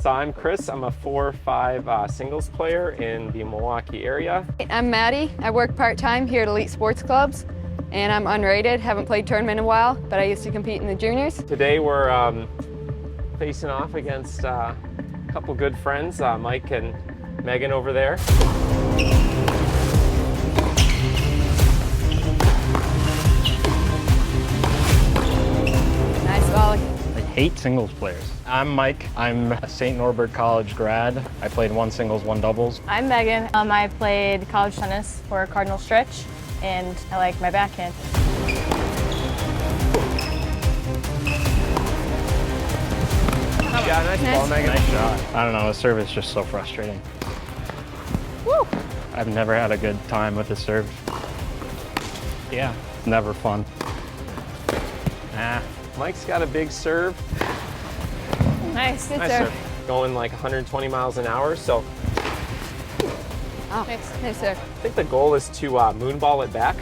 So I'm Chris. I'm a 4-5 singles player in the Milwaukee area. I'm Maddie. I work part-time here at Elite Sports Clubs, and I'm unrated. Haven't played tournament in a while, but I used to compete in the juniors. Today we're facing off against a couple good friends, Mike and Megan over there. Nice volley. I hate singles players. I'm Mike. I'm a St. Norbert College grad. I played one singles, one doubles. I'm Megan. I played college tennis for Cardinal Stretch, and I like my backhand. Yeah, nice ball, Megan. Nice shot. I don't know, the serve is just so frustrating. Woo! I've never had a good time with the serve. Yeah, it's never fun. Mike's got a big serve. Nice, good Nice serve. Going like 120 miles an hour. So Oh, nice serve. I think the goal is to moonball it back.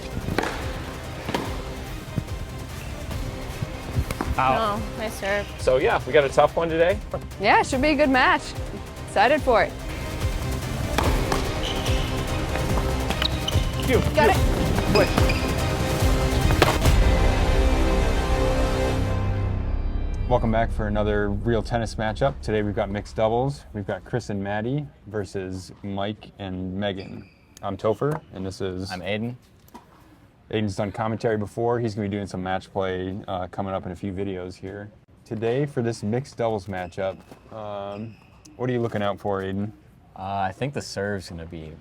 Ow. Oh, nice serve. So yeah, we got a tough one today. Yeah, it should be a good match. Excited for it. Got it. Welcome back for another real tennis matchup. Today we've got mixed doubles. We've got Chris and Maddie versus Mike and Megan. I'm Topher, and this is... I'm Aiden. Aiden's done commentary before. He's going to be doing some match play coming up in a few videos here. Today, for this mixed doubles matchup, what are you looking out for, Aiden? I think the serve's going to be,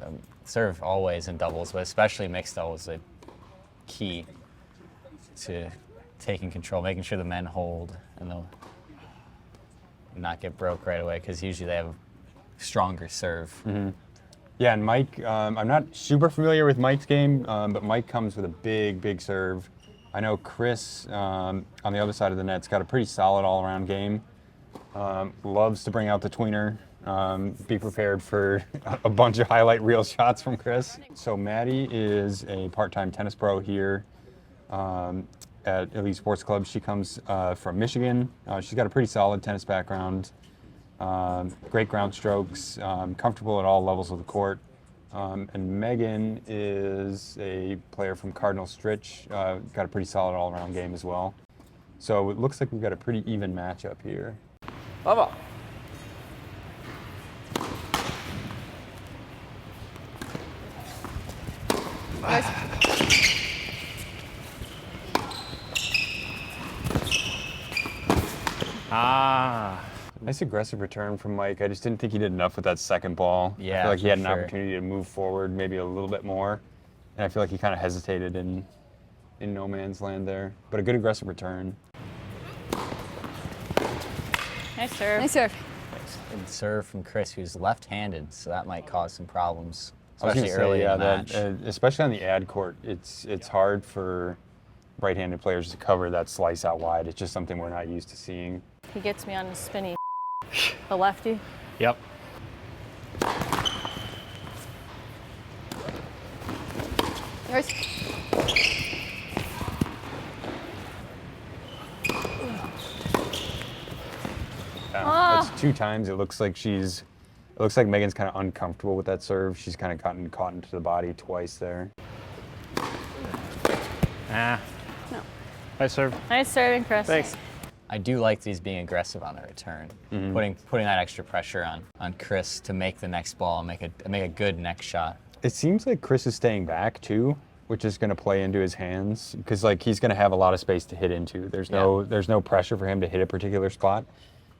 serve always in doubles, but especially mixed doubles, a key to taking control, making sure the men hold and they'll not get broke right away, because usually they have a stronger serve. Mm-hmm. Yeah, and Mike, I'm not super familiar with Mike's game, but Mike comes with a big serve. I know Chris, on the other side of the net's got a pretty solid all-around game. Loves to bring out the tweener. Be prepared for a bunch of highlight reel shots from Chris. So Maddie is a part-time tennis pro here at Elite Sports Club. She comes from Michigan. She's got a pretty solid tennis background. Great ground strokes, comfortable at all levels of the court. And Megan is a player from Cardinal Stretch, got a pretty solid all-around game as well. So it looks like we've got a pretty even matchup here. Bubba. Nice aggressive return from Mike. I just didn't think he did enough with that second ball. Yeah, I feel like he had an for sure. opportunity to move forward maybe a little bit more. And I feel like he kind of hesitated in no man's land there. But a good aggressive return. Nice serve. Nice serve. And serve from Chris, who's left-handed, so that might cause some problems, I was gonna especially early in the match. Especially on the ad court, it's hard for right-handed players to cover that slice out wide. It's just something we're not used to seeing. He gets me on his spinny. The lefty. Yep. Yours. That's 2 times. It looks like Megan's kind of uncomfortable with that serve. She's kind of gotten caught into the body twice there. No. Nice serve. Nice serving, Chris. Thanks. I do like these being aggressive on the return, putting that extra pressure on Chris to make the next ball, make a good next shot. It seems like Chris is staying back too, which is going to play into his hands because like he's going to have a lot of space to hit into. There's no pressure for him to hit a particular spot.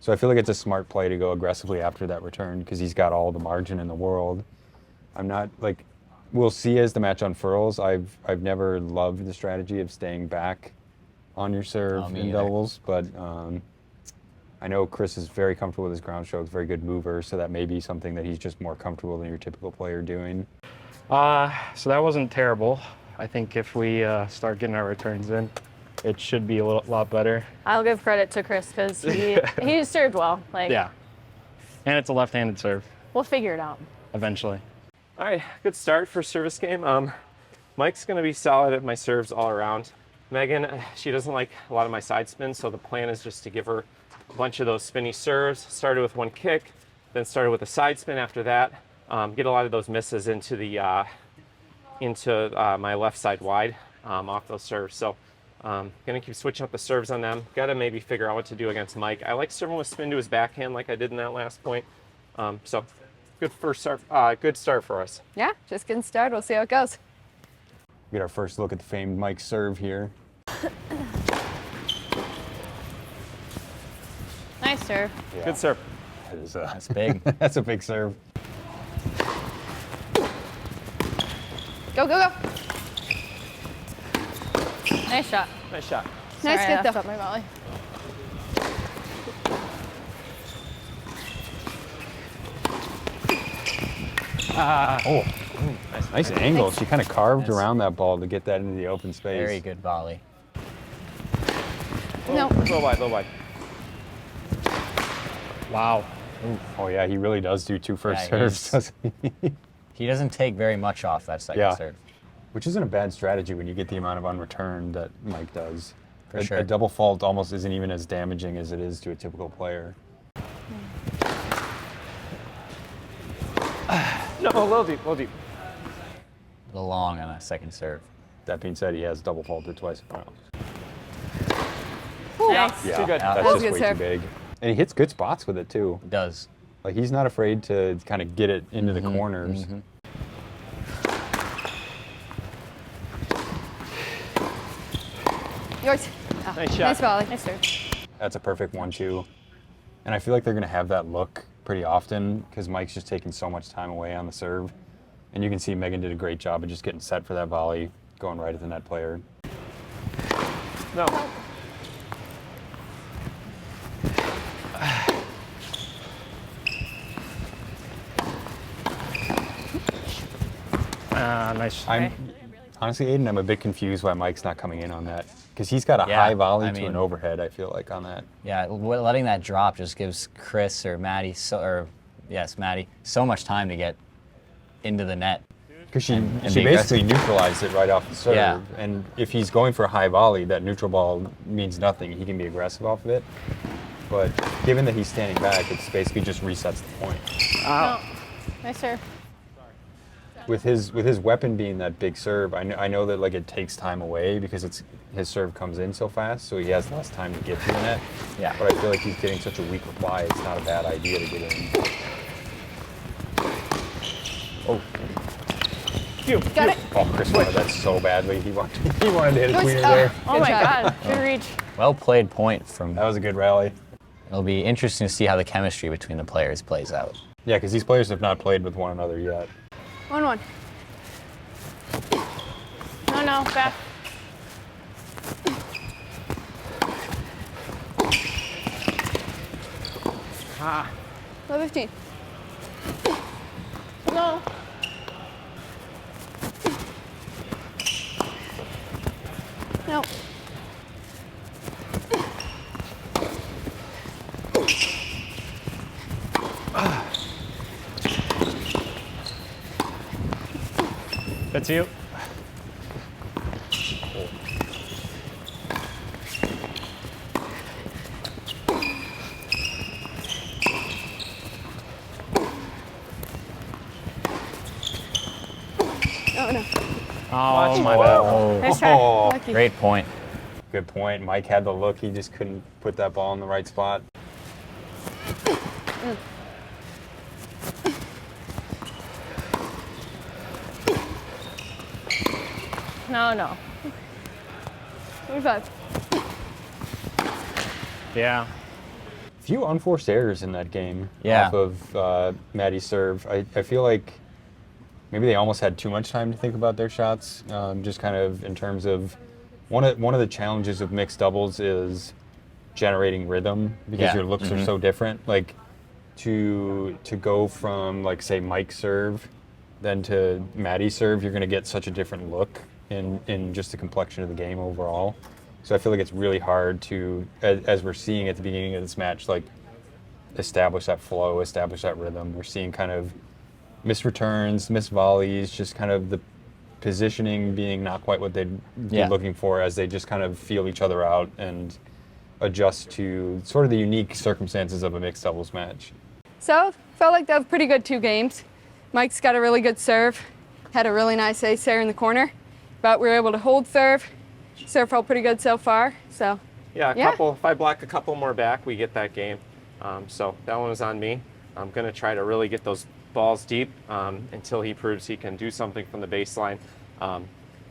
So I feel like it's a smart play to go aggressively after that return because he's got all the margin in the world. I'm not like, we'll see as the match unfurls. I've never loved the strategy of staying back on your serve in doubles, but I know Chris is very comfortable with his ground strokes, very good mover, so that may be something that he's just more comfortable than your typical player doing. So that wasn't terrible. I think if we start getting our returns in, it should be a lot better. I'll give credit to Chris because he served well. Yeah. And it's a left-handed serve, We'll figure it out. eventually. All right, good start for service game. Mike's gonna be solid at my serves all around. Megan, she doesn't like a lot of my side spins, so the plan is just to give her a bunch of those spinny serves. Started with one kick, then started with a side spin after that. Get a lot of those misses into the my left side wide off those serves. So gonna keep switching up the serves on them. Gotta maybe figure out what to do against Mike. I like serving with spin to his backhand like I did in that last point. So good first start, good start for us. Yeah, just getting started. We'll see how it goes. We get our first look at the famed Mike serve here. Nice serve. Yeah. Good serve. That is, That's big. that's a big serve. Go, go, go. Nice shot. Nice shot. Nice Sorry, I hit, effed though. up my volley. Oh, nice angle. She kind of carved Yes. around that ball to get that into the open space. Very good volley. No. Low wide, low wide. Wow. Oh yeah, he really does do two first Yeah, serves, doesn't he? He doesn't take very much off that second Yeah. serve. Which isn't a bad strategy when you get the amount of unreturned that Mike does. For sure. A double fault almost isn't even as damaging as it is to a typical player. No, a little deep, a little deep. A little long on that second serve. That being said, he has double faulted twice in a row. Nice. Yeah, Too good. that's That was just a good way serve. too big. And he hits good spots with it too. It does. Like he's not afraid to kind of get it into the corners. Yours. Oh, Nice shot. Nice volley. Nice serve. That's a perfect 1-2. And I feel like they're going to have that look pretty often because Mike's just taking so much time away on the serve. And you can see Megan did a great job of just getting set for that volley, going right at the net player. No. Nice. Honestly, Aiden, I'm a bit confused why Mike's not coming in on that. Because he's got a Yeah, high volley I to mean- an overhead, I feel like, on that. Yeah, letting that drop just gives Chris or Maddie, Maddie, so much time to get into the net. Because she And she be basically neutralized it right off the serve. Yeah. And if he's going for a high volley, that neutral ball means nothing. He can be aggressive off of it. But given that he's standing back, it's basically just resets the point. No. Nice serve. With his weapon being that big serve, I know that like it takes time away because his serve comes in so fast, so he has less time to get to the net. Yeah. But I feel like he's getting such a weak reply. It's not a bad idea to get in. Oh, Got it. oh, Chris wanted that so badly. He wanted to hit a Yours. tweener Oh. there. Oh Good my job. God. Good reach. Well played point from. That was a good rally. It'll be interesting to see how the chemistry between the players plays out. Yeah, because these players have not played with one another yet. 1-1. No, back. Low 15. No. No. That's you. Oh, no. Oh, my bad. Oh, Nice try. Oh, Lucky. great point. good point. Mike had the look. He just couldn't put that ball in the right spot. No. 25. Yeah. Few unforced errors in that game Yeah. off of Maddie's serve. I feel like maybe they almost had too much time to think about their shots. Just kind of in terms of one of the challenges of mixed doubles is generating rhythm because Yeah. your looks are so different. Like to go from like say Mike's serve then to Maddie's serve, you're going to get such a different look in just the complexion of the game overall. So I feel like it's really hard to, as we're seeing at the beginning of this match, like establish that flow, establish that rhythm. We're seeing kind of missed returns, missed volleys, just kind of the positioning being not quite what they'd be Yeah. looking for as they just kind of feel each other out. And adjust to sort of the unique circumstances of a mixed doubles match? So, felt like that was pretty good 2 games. Mike's got a really good serve, had a really nice ace there in the corner, but we were able to hold serve. Serve felt pretty good so far, so. Yeah, Yeah. if I block a couple more back, we get that game. So that one was on me. I'm going to try to really get those balls deep until he proves he can do something from the baseline.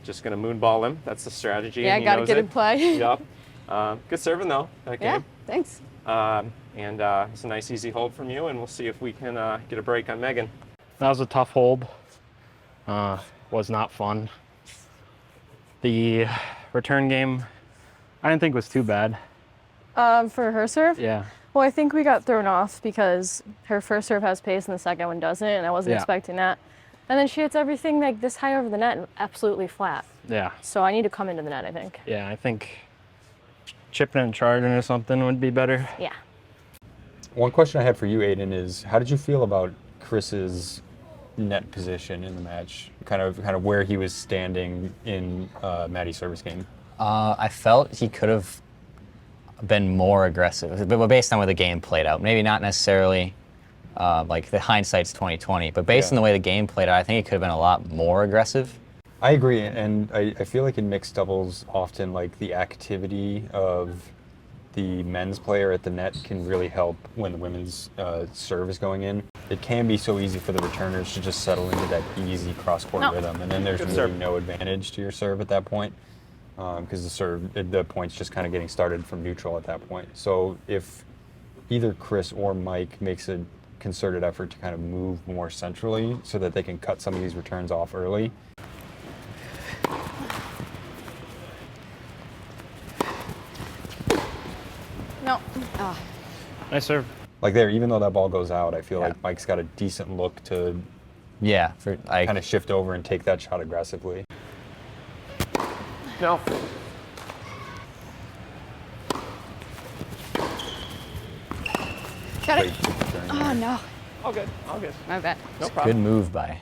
Just going to moonball him. That's the strategy. Yeah, and he got to knows get it. in play. Yep. Good serving, though, that Yeah, game. thanks. And it's a nice, easy hold from you, and we'll see if we can get a break on Megan. That was a tough hold. Was not fun. The return game, I didn't think was too bad. For her serve? Yeah. Well, I think we got thrown off because her first serve has pace and the second one doesn't, and I wasn't Yeah. expecting that. And then she hits everything like this high over the net and absolutely flat. Yeah. So I need to come into the net, I think. Yeah, I think chipping and charging or something would be better. Yeah. One question I had for you, Aiden, is how did you feel about Chris's net position in the match? Kind of where he was standing in Maddie's service game. I felt he could have been more aggressive, but based on where the game played out. Maybe not necessarily like the hindsight's 2020, but based on the way the game played out, I think it could have been a lot more aggressive. I agree, and I feel like in mixed doubles, often like the activity of the men's player at the net can really help when the women's serve is going in. It can be so easy for the returners to just settle into that easy cross-court rhythm, and then there's Good really serve. no advantage to your serve at that point, because the point's just kind of getting started from neutral at that point. So if either Chris or Mike makes a concerted effort to kind of move more centrally so that they can cut some of these returns off early, No. Nice serve. like there, even though that ball goes out, I feel like Mike's got a decent look to Yeah, for like kind of shift over and take that shot aggressively. No. Got Great it. return Oh, there. no. All good. All good. My bad. No good problem. move by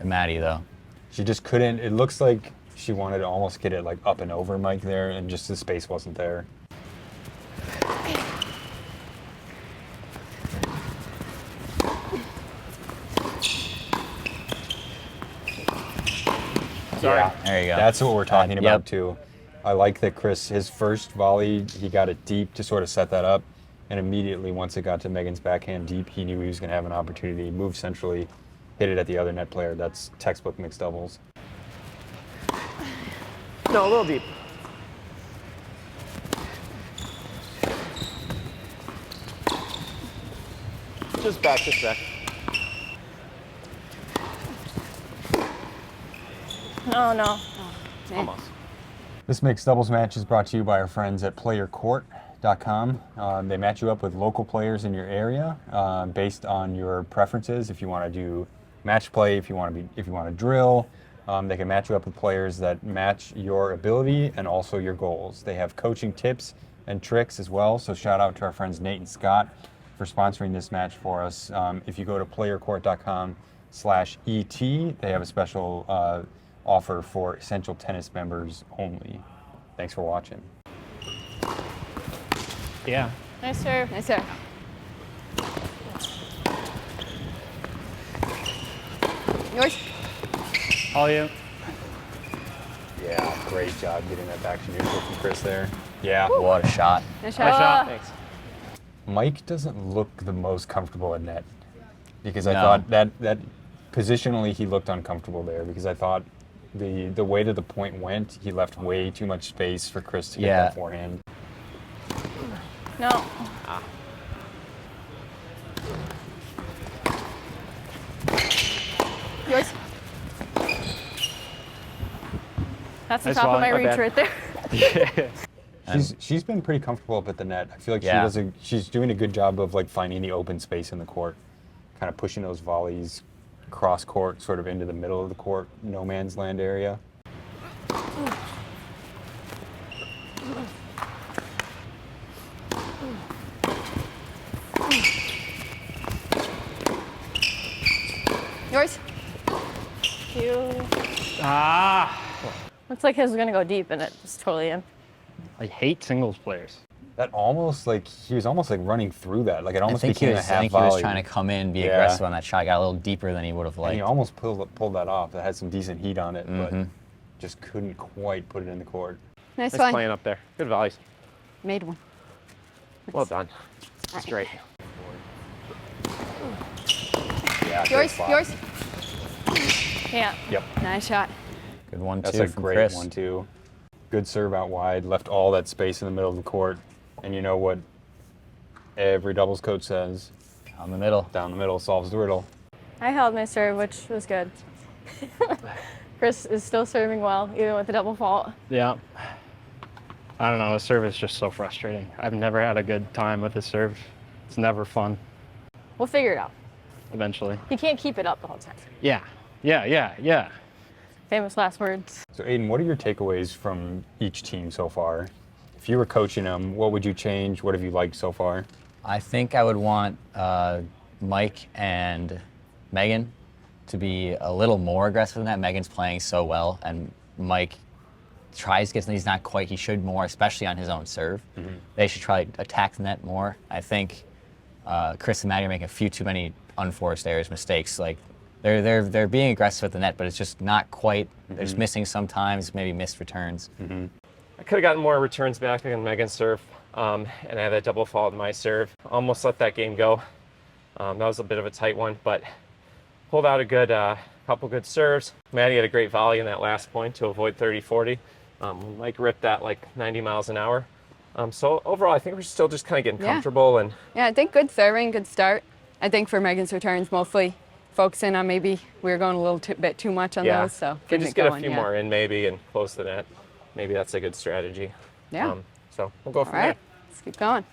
Maddie though. She just couldn't. It looks like she wanted to almost get it like up and over Mike there, and just the space wasn't there. Sorry. Yeah, There you go. that's what we're talking Yep. about too. I like that Chris, his first volley, he got it deep to sort of set that up, and immediately once it got to Megan's backhand deep, he knew he was going to have an opportunity. Move centrally, hit it at the other net player. That's textbook mixed doubles. No, a little deep. Just back, just back. No, no. Almost. This mixed doubles match is brought to you by our friends at playercourt.com. They match you up with local players in your area based on your preferences. If you want to do match play, if you want to drill, they can match you up with players that match your ability and also your goals. They have coaching tips and tricks as well. So shout out to our friends Nate and Scott for sponsoring this match for us. If you go to playercourt.com/ET, they have a special offer for Essential Tennis members only. Thanks for watching. Yeah. Nice serve. Nice serve. Yours? All you. Yeah, great job getting that back to neutral from Chris there. Yeah. What a shot. Nice Nice shot. shot. Thanks. Mike doesn't look the most comfortable at net because I No. thought that positionally he looked uncomfortable there because I thought the way that the point went, he left way too much space for Chris to get Yeah. that forehand. No. Yours? That's the Nice top of volley. my My reach bad. right there. She's been pretty comfortable up at the net. I feel like Yeah. she's doing a good job of like finding the open space in the court, kind of pushing those volleys cross court, sort of into the middle of the court, no man's land area. Yours? You. Ah. Looks like his was gonna go deep, and it was totally in. I hate singles players. That almost like he was almost like running through that. Like it I almost think he became was, a half I think he was volley. trying to come in, be Yeah. aggressive on that shot. Got a little deeper than he would have And liked. he almost pulled that off. That had some decent heat on it, but Mm-hmm. just couldn't quite put it in the court. Nice Nice one. playing up there. Good volleys. Made one. Well done. Straight. Yeah, great Yours, spot. yours. Yeah. Yep. Nice shot. Good 1-2 That's a from great Chris. 1-2. Good serve out wide, left all that space in the middle of the court. And you know what every doubles coach says? On the middle. Down the middle solves the riddle. I held my serve, which was good. Chris is still serving well, even with the double fault. Yeah. I don't know. His serve is just so frustrating. I've never had a good time with his serve. It's never fun. We'll figure it out. Eventually. He can't keep it up the whole time. Yeah. Yeah. Famous last words. So Aiden, what are your takeaways from each team so far? If you were coaching them, what would you change? What have you liked so far? I think I would want Mike and Megan to be a little more aggressive than that. Megan's playing so well, and Mike tries to get something. He's not quite. He should more, especially on his own serve. Mm-hmm. They should try to attack the net more. I think Chris and Maddie are making a few too many unforced errors, mistakes. Like they're being aggressive at the net, but it's just not quite. They're just missing sometimes, maybe missed returns. I could have gotten more returns back on Megan's serve, and I had that double fault in my serve. Almost let that game go. That was a bit of a tight one, but pulled out a good couple good serves. Maddie had a great volley in that last point to avoid 30-40. Mike ripped that like 90 miles an hour. So overall, I think we're still just kind of getting Yeah. comfortable. And Yeah, I think good serving, good start. I think for Megan's returns, mostly focusing on maybe we were going a little bit too much on yeah, those. So if we getting just it get a going, few yeah. more in maybe and close the net, maybe that's a good strategy. Yeah. So we'll go All from right, let's keep going.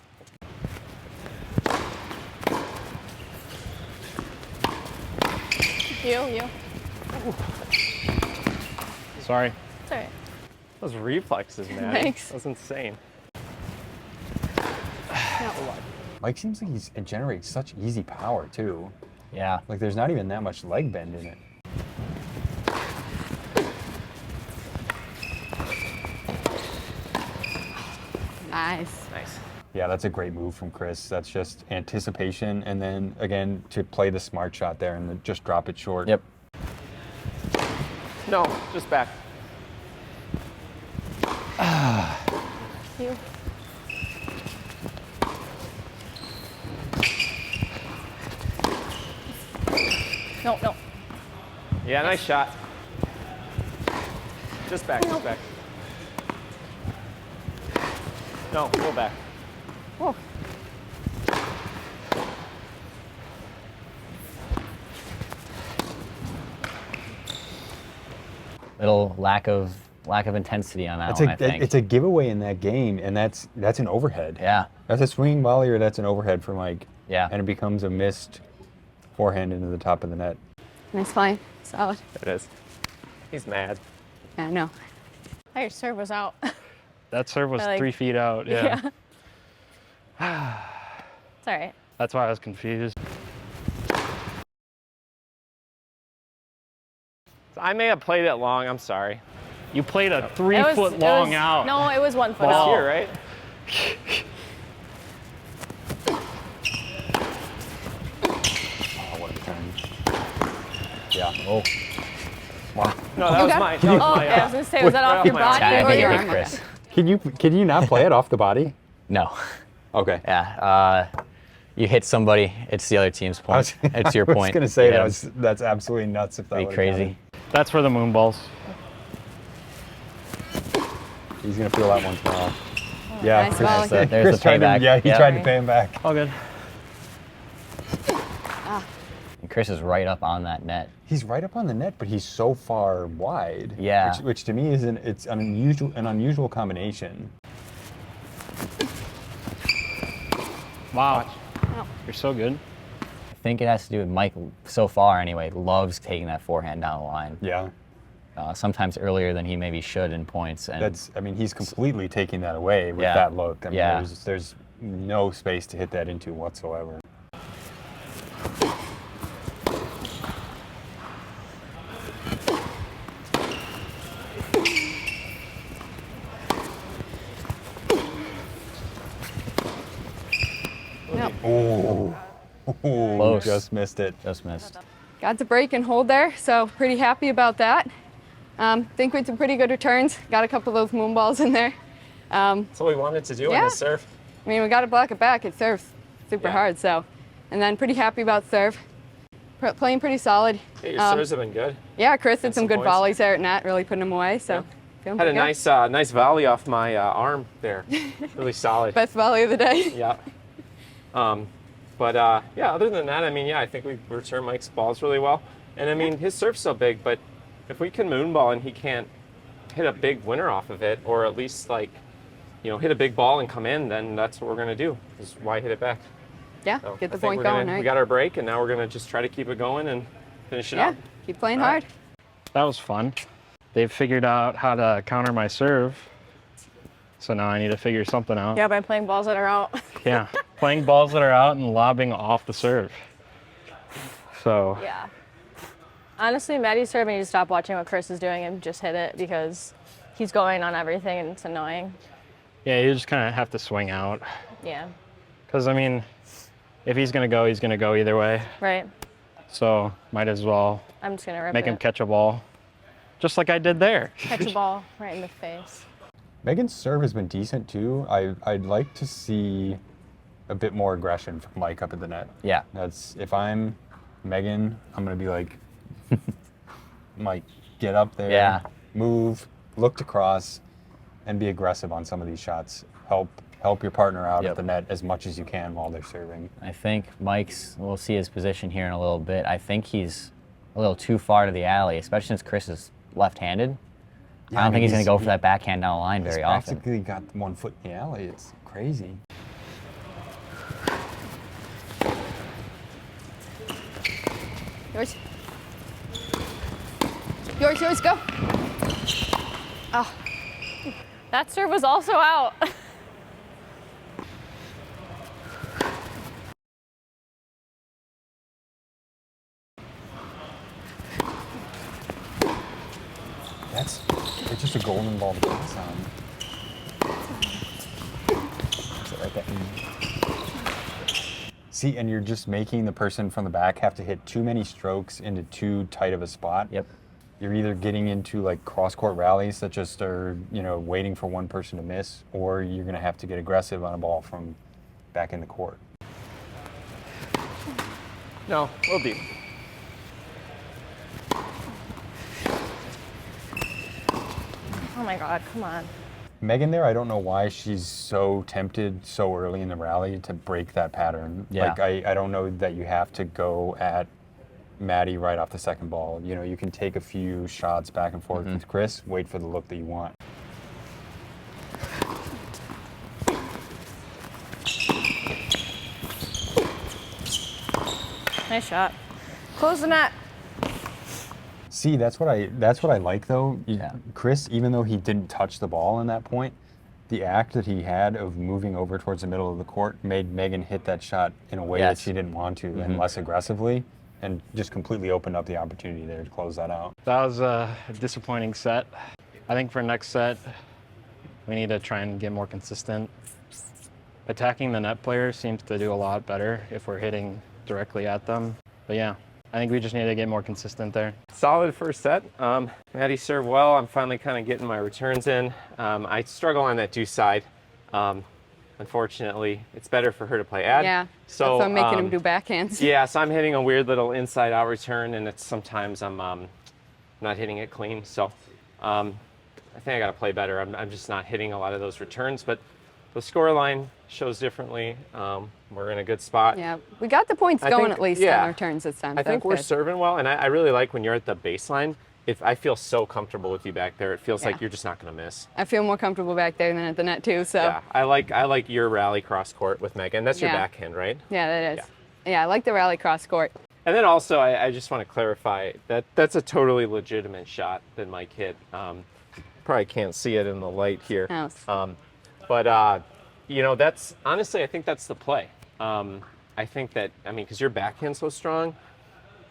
You. Sorry. It's all right. Those reflexes, man. Thanks. That was insane. Mike seems like it generates such easy power too. Yeah. Like there's not even that much leg bend in it. Nice. Nice. Yeah, that's a great move from Chris. That's just anticipation, and then again to play the smart shot there and then just drop it short. Yep. No, just back. You. No. Yeah, nice shot. Just back, just back. No, pull back. Whoa. Little lack of intensity on that one, I think. It's a giveaway in that game, and that's an overhead. Yeah. That's a swinging volley or that's an overhead for Mike. Yeah. And it becomes a missed forehand into the top of the net. Nice play. Solid. There it is. He's mad. Yeah, I know. Oh, your serve was out. That serve was I like- 3 feet out. Yeah. It's all right. That's why I was confused. I may have played it long, I'm sorry. You played a It 3 was- foot it long was- out. No, it was 1 foot It's out. here, right? Oh, what a return. Yeah. Oh. Wow. No, that was got- mine. That was Oh, my, yeah, I was gonna say, was that right off your off my arm. body I or think your it arm? hit Chris. Can you not play it off the body? No. Okay. Yeah. You hit somebody, it's the other team's point. It's your I point. was gonna say Yeah. that's absolutely nuts if that Be would've crazy. That's for the moon balls. counted. He's gonna feel that one tomorrow. Yeah. Nice Chris, volley. There's Chris the tried to, payback. yeah, he Yeah. tried to pay him back. All good. And Chris is right up on that net. He's right up on the net, but he's so far wide. Yeah. Which to me is an unusual combination. Wow. You're so good. I think it has to do with Mike, so far anyway, loves taking that forehand down the line. Yeah. Sometimes earlier than he maybe should in points. And He's completely taking that away with Yeah. that look. I mean, Yeah. there's no space to hit that into whatsoever. Close. Just missed it. Just missed. Got to break and hold there, so pretty happy about that. Think we had some pretty good returns. Got a couple of those moon balls in there. That's what we wanted to do in Yeah. the serve. I mean, we got to block it back. It serves super Yeah. hard, so. And then pretty happy about serve. Playing pretty solid. Hey, your serves have been good. Yeah, Chris did And some some good points. volleys there at net, really putting them away, so. Feeling Had a pretty good. nice volley off my arm there. Really solid. Best volley of the day. Yeah. But yeah, other than that, I mean, yeah, I think we return Mike's balls really well. And I mean, his serve's so big, but if we can moonball and he can't hit a big winner off of it, or at least like, you know, hit a big ball and come in, then that's what we're gonna do. Is why hit it back. Yeah, So get the I think point we're going, gonna, right? We got our break, and now we're gonna just try to keep it going and finish it Yeah, up. keep playing All right. hard. That was fun. They've figured out how to counter my serve. So now I need to figure something out. Yeah, by playing balls that are out. Yeah, playing balls that are out and lobbing off the serve. So Yeah. Honestly, Maddie's serve, I need to stop watching what Chris is doing and just hit it because he's going on everything and it's annoying. yeah, you just kind of have to swing out. Yeah. Because I mean, if he's gonna go either way. Right. So might as well I'm just gonna rip make it. him catch a ball, just like I did there. Catch a ball right in the face. Megan's serve has been decent too. I'd like to see a bit more aggression from Mike up at the net. Yeah. That's if I'm Megan, I'm gonna be like, Mike, get up there, Yeah. move, look to cross, and be aggressive on some of these shots. Help your partner out Yep. at the net as much as you can while they're serving. I think we'll see his position here in a little bit. I think he's a little too far to the alley, especially since Chris is left-handed. Yeah, I don't think he's going to go for he- that backhand down the line He's very often. practically got 1 foot in the alley. It's crazy. Yours. Yours, go. Oh, That serve was also out. It's just a golden ball to pass on. Is it right there? See, and you're just making the person from the back have to hit too many strokes into too tight of a spot. Yep. You're either getting into like cross-court rallies that just are, waiting for one person to miss, or you're going to have to get aggressive on a ball from back in the court. No, we'll deep. Oh my God, come on. Megan there, I don't know why she's so tempted so early in the rally to break that pattern. Yeah. Like, I don't know that you have to go at Maddie right off the second ball. You can take a few shots back and forth with Chris, wait for the look that you want. Nice shot. Close the net. See, that's what I like though. Yeah. Chris, even though he didn't touch the ball in that point, the act that he had of moving over towards the middle of the court made Megan hit that shot in a way that Yes. she didn't want to and less aggressively, and just completely opened up the opportunity there to close that out. That was a disappointing set. I think for next set, we need to try and get more consistent. Attacking the net player seems to do a lot better if we're hitting directly at them. But yeah, I think we just need to get more consistent there. Solid first set. Maddie served well. I'm finally kind of getting my returns in. I struggle on that deuce side. Unfortunately, it's better for her to play ad. yeah. So That's why I'm making him do backhands. Yeah, so I'm hitting a weird little inside-out return, and it's sometimes I'm not hitting it clean. So I think I got to play better. I'm just not hitting a lot of those returns, but the score line shows differently. We're in a good spot. Yeah, we got the points I going think- at least yeah. on returns this time. I so think we're that's good. serving well, and I really like when you're at the baseline. If I feel so comfortable with you back there, it feels Yeah. like you're just not going to miss. I feel more comfortable back there than at the net too. So Yeah, I like your rally cross court with Megan. That's your Yeah. backhand, right? yeah, that is. Yeah, I like the rally cross court. And then also, I just want to clarify that that's a totally legitimate shot that Mike hit. Probably can't see it in the light here. No. But that's honestly, I think that's the play. I think that, because your backhand's so strong,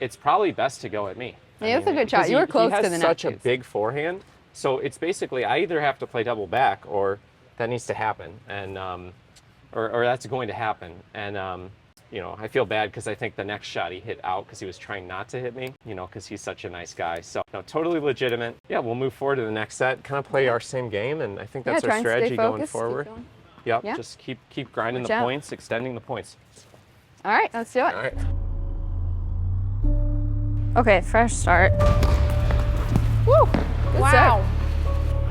it's probably best to go at me. Yeah, that's a good because shot. You were close he has to the net, such a too. big forehand, so it's basically I either have to play double back or that needs to happen, and or that's going to happen. And you know, I feel bad because I think the next shot he hit out because he was trying not to hit me, you know, because he's such a nice guy. So, no, totally legitimate. Yeah, we'll move forward to the next set, kind of play our same game, and I think that's try our and stay strategy going focused, keep forward. going. Yep, Yeah. just keep grinding Watch the out. points, extending the points. All right, let's do it. All right. Okay, fresh start. Woo! Good Wow.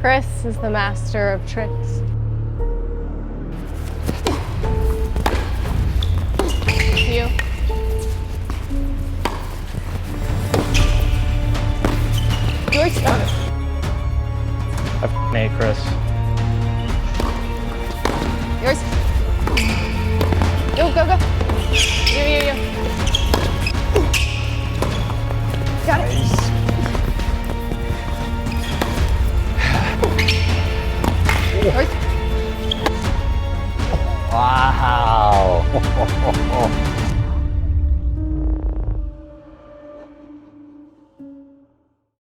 Chris is the master of tricks. You. Good stuff. I f***ing hate Chris.